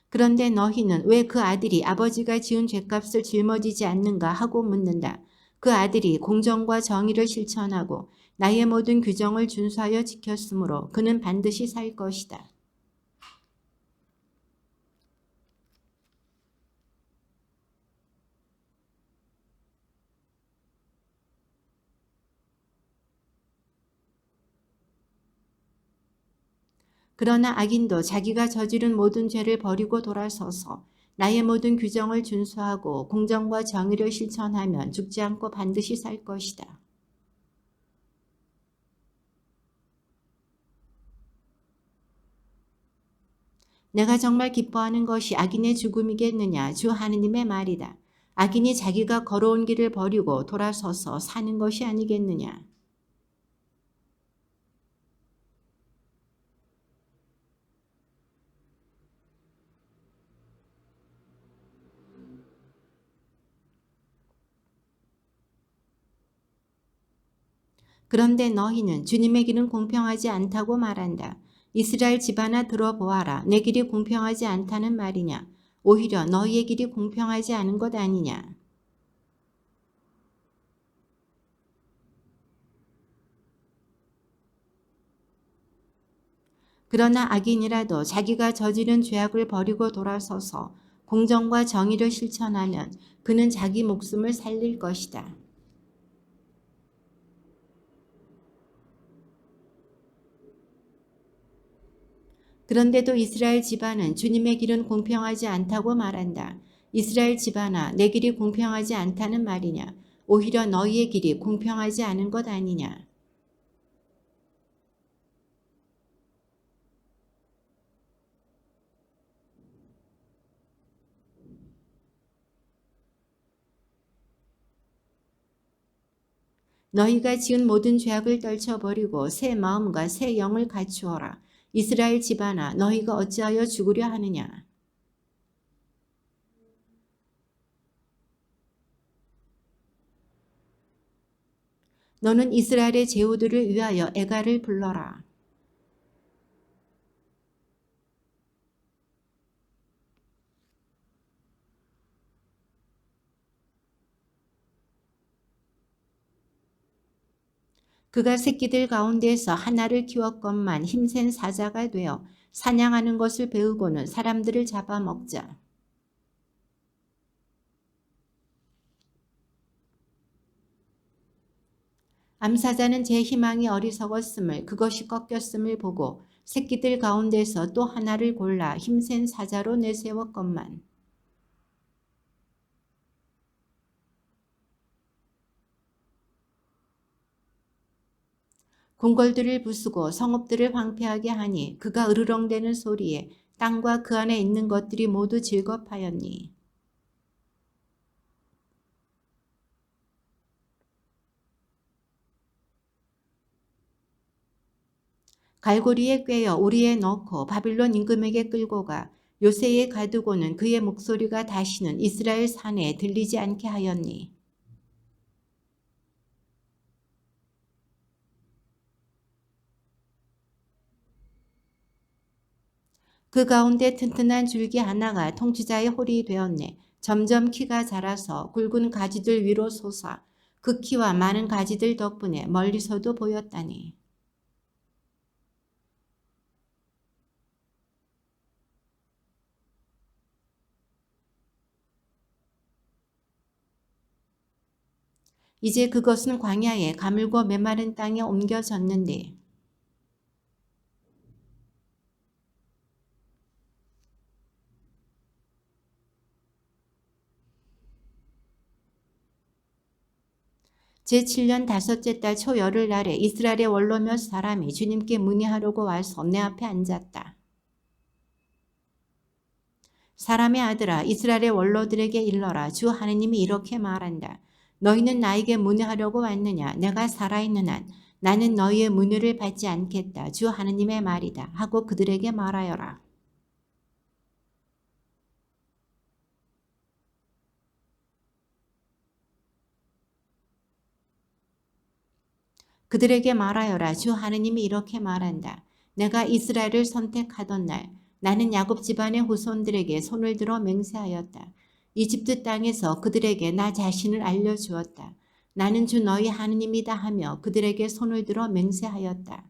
그런데 너희는 왜 그 아들이 아버지가 지은 죄값을 짊어지지 않는가 하고 묻는다. 그 아들이 공정과 정의를 실천하고 나의 모든 규정을 준수하여 지켰으므로 그는 반드시 살 것이다. 그러나 악인도 자기가 저지른 모든 죄를 버리고 돌아서서 나의 모든 규정을 준수하고 공정과 정의를 실천하면 죽지 않고 반드시 살 것이다. 내가 정말 기뻐하는 것이 악인의 죽음이겠느냐? 주 하느님의 말이다. 악인이 자기가 걸어온 길을 버리고 돌아서서 사는 것이 아니겠느냐? 그런데 너희는 주님의 길은 공평하지 않다고 말한다. 이스라엘 집안아 들어보아라. 내 길이 공평하지 않다는 말이냐? 오히려 너희의 길이 공평하지 않은 것 아니냐? 그러나 악인이라도 자기가 저지른 죄악을 버리고 돌아서서 공정과 정의를 실천하면 그는 자기 목숨을 살릴 것이다. 그런데도 이스라엘 집안은 주님의 길은 공평하지 않다고 말한다. 이스라엘 집안아, 내 길이 공평하지 않다는 말이냐? 오히려 너희의 길이 공평하지 않은 것 아니냐? 너희가 지은 모든 죄악을 떨쳐버리고 새 마음과 새 영을 갖추어라. 이스라엘 집안아, 너희가 어찌하여 죽으려 하느냐. 너는 이스라엘의 제후들을 위하여 애가를 불러라. 그가 새끼들 가운데에서 하나를 키웠건만 힘센 사자가 되어 사냥하는 것을 배우고는 사람들을 잡아먹자. 암사자는 제 희망이 어리석었음을 그것이 꺾였음을 보고 새끼들 가운데서 또 하나를 골라 힘센 사자로 내세웠건만 궁궐들을 부수고 성읍들을 황폐하게 하니 그가 으르렁대는 소리에 땅과 그 안에 있는 것들이 모두 즐겁하였니. 갈고리에 꿰어 우리에 넣고 바빌론 임금에게 끌고 가 요새에 가두고는 그의 목소리가 다시는 이스라엘 산에 들리지 않게 하였니. 그 가운데 튼튼한 줄기 하나가 통치자의 홀이 되었네. 점점 키가 자라서 굵은 가지들 위로 솟아 그 키와 많은 가지들 덕분에 멀리서도 보였다니. 이제 그것은 광야에 가물고 메마른 땅에 옮겨졌는데 제7년 다섯째 달 초열흘날에 이스라엘의 원로 몇 사람이 주님께 문의하려고 와서 내 앞에 앉았다. 사람의 아들아, 이스라엘의 원로들에게 일러라. 주 하느님이 이렇게 말한다. 너희는 나에게 문의하려고 왔느냐? 내가 살아있는 한 나는 너희의 문의를 받지 않겠다. 주 하느님의 말이다. 하고 그들에게 말하여라. 그들에게 말하여라. 주 하느님이 이렇게 말한다. 내가 이스라엘을 선택하던 날 나는 야곱 집안의 후손들에게 손을 들어 맹세하였다. 이집트 땅에서 그들에게 나 자신을 알려주었다. 나는 주 너희 하느님이다 하며 그들에게 손을 들어 맹세하였다.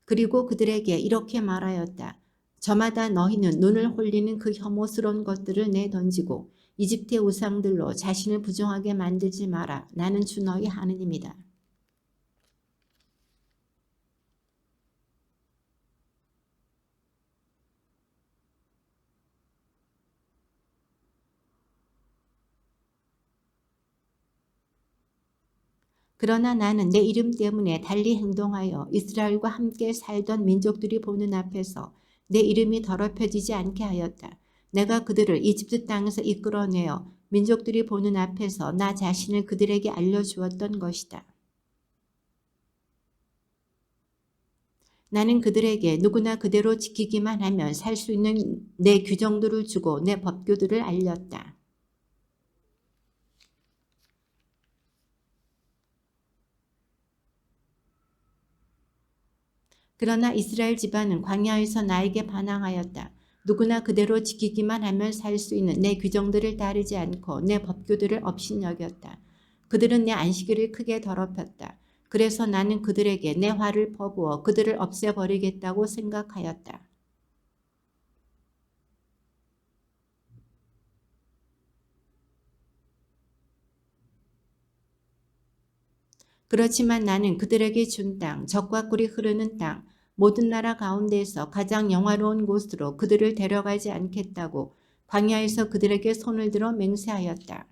그리고 그들에게 이렇게 말하였다. 저마다 너희는 눈을 홀리는 그 혐오스러운 것들을 내던지고 이집트의 우상들로 자신을 부정하게 만들지 마라. 나는 주 너희 하느님이다. 그러나 나는 내 이름 때문에 달리 행동하여 이스라엘과 함께 살던 민족들이 보는 앞에서 내 이름이 더럽혀지지 않게 하였다. 내가 그들을 이집트 땅에서 이끌어내어 민족들이 보는 앞에서 나 자신을 그들에게 알려주었던 것이다. 나는 그들에게 누구나 그대로 지키기만 하면 살 수 있는 내 규정들을 주고 내 법규들을 알렸다. 그러나 이스라엘 집안은 광야에서 나에게 반항하였다. 누구나 그대로 지키기만 하면 살 수 있는 내 규정들을 따르지 않고 내 법규들을 업신여겼다. 그들은 내 안식일을 크게 더럽혔다. 그래서 나는 그들에게 내 화를 퍼부어 그들을 없애버리겠다고 생각하였다. 그렇지만 나는 그들에게 준 땅, 젖과 꿀이 흐르는 땅, 모든 나라 가운데에서 가장 영화로운 곳으로 그들을 데려가지 않겠다고 광야에서 그들에게 손을 들어 맹세하였다.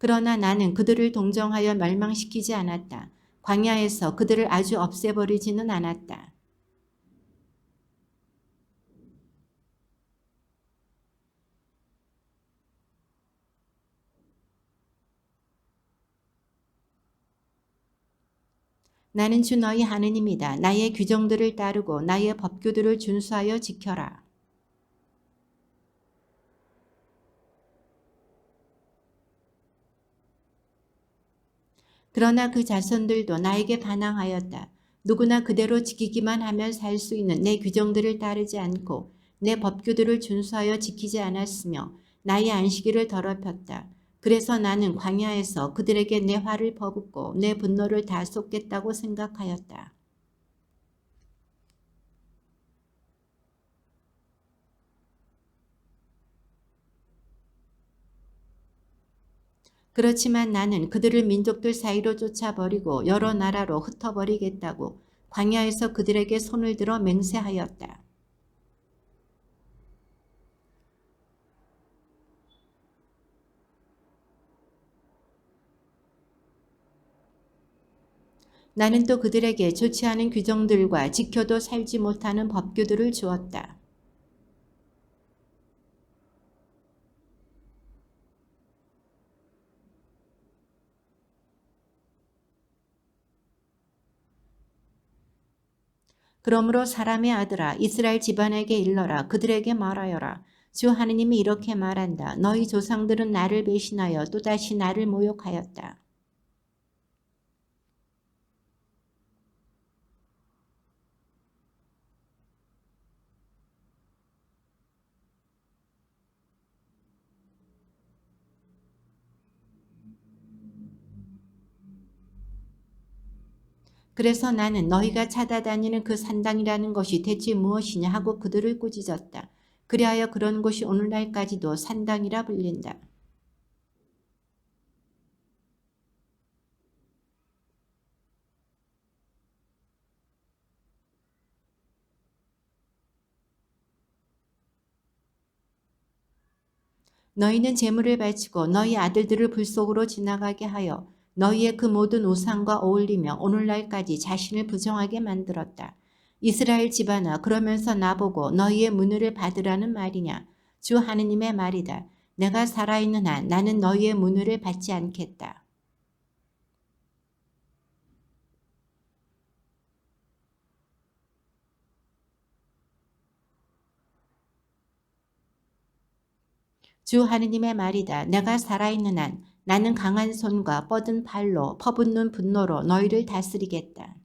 그러나 나는 그들을 동정하여 멸망시키지 않았다. 광야에서 그들을 아주 없애버리지는 않았다. 나는 주 너희 하느님이다. 나의 규정들을 따르고 나의 법규들을 준수하여 지켜라. 그러나 그 자손들도 나에게 반항하였다. 누구나 그대로 지키기만 하면 살 수 있는 내 규정들을 따르지 않고 내 법규들을 준수하여 지키지 않았으며 나의 안식일을 더럽혔다. 그래서 나는 광야에서 그들에게 내 화를 퍼붓고 내 분노를 다 쏟겠다고 생각하였다. 그렇지만 나는 그들을 민족들 사이로 쫓아버리고 여러 나라로 흩어버리겠다고 광야에서 그들에게 손을 들어 맹세하였다. 나는 또 그들에게 좋지 않은 규정들과 지켜도 살지 못하는 법규들을 주었다. 그러므로 사람의 아들아 이스라엘 집안에게 일러라. 그들에게 말하여라. 주 하느님이 이렇게 말한다. 너희 조상들은 나를 배신하여 또다시 나를 모욕하였다. 그래서 나는 너희가 찾아다니는 그 산당이라는 것이 대체 무엇이냐 하고 그들을 꾸짖었다. 그리하여 그런 곳이 오늘날까지도 산당이라 불린다. 너희는 제물을 바치고 너희 아들들을 불 속으로 지나가게 하여 너희의 그 모든 우상과 어울리며 오늘날까지 자신을 부정하게 만들었다. 이스라엘 집안아 그러면서 나보고 너희의 문을 받으라는 말이냐. 주 하느님의 말이다. 내가 살아있는 한 나는 너희의 문을 받지 않겠다. 주 하느님의 말이다. 내가 살아있는 한 나는 강한 손과 뻗은 팔로 퍼붓는 분노로 너희를 다스리겠다.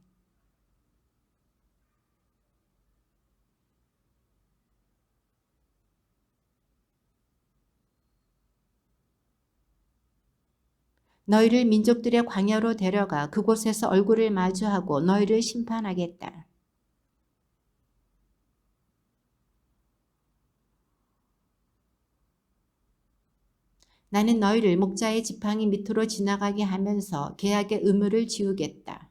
너희를 민족들의 광야로 데려가 그곳에서 얼굴을 마주하고 너희를 심판하겠다. 나는 너희를 목자의 지팡이 밑으로 지나가게 하면서 계약의 의무를 지우겠다.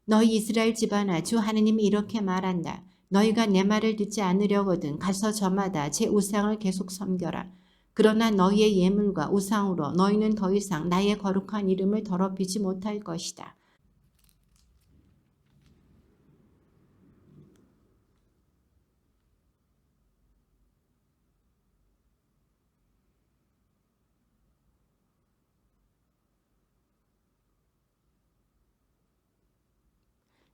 너희 이스라엘 집안아 주 하느님이 이렇게 말한다. 너희가 내 말을 듣지 않으려거든 가서 저마다 제 우상을 계속 섬겨라. 그러나 너희의 예물과 우상으로 너희는 더 이상 나의 거룩한 이름을 더럽히지 못할 것이다.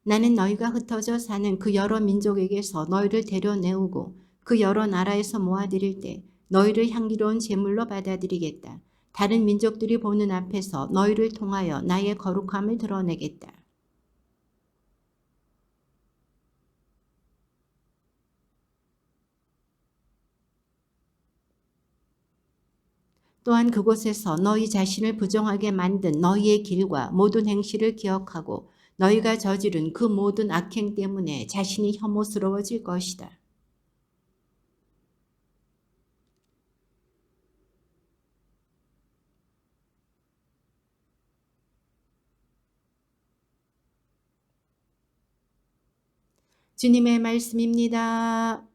나는 너희가 흩어져 사는 그 여러 민족에게서 너희를 데려내오고 그 여러 나라에서 모아들일 때 너희를 향기로운 제물로 받아들이겠다. 다른 민족들이 보는 앞에서 너희를 통하여 나의 거룩함을 드러내겠다. 또한 그곳에서 너희 자신을 부정하게 만든 너희의 길과 모든 행실을 기억하고 너희가 저지른 그 모든 악행 때문에 자신이 혐오스러워질 것이다. 주님의 말씀입니다.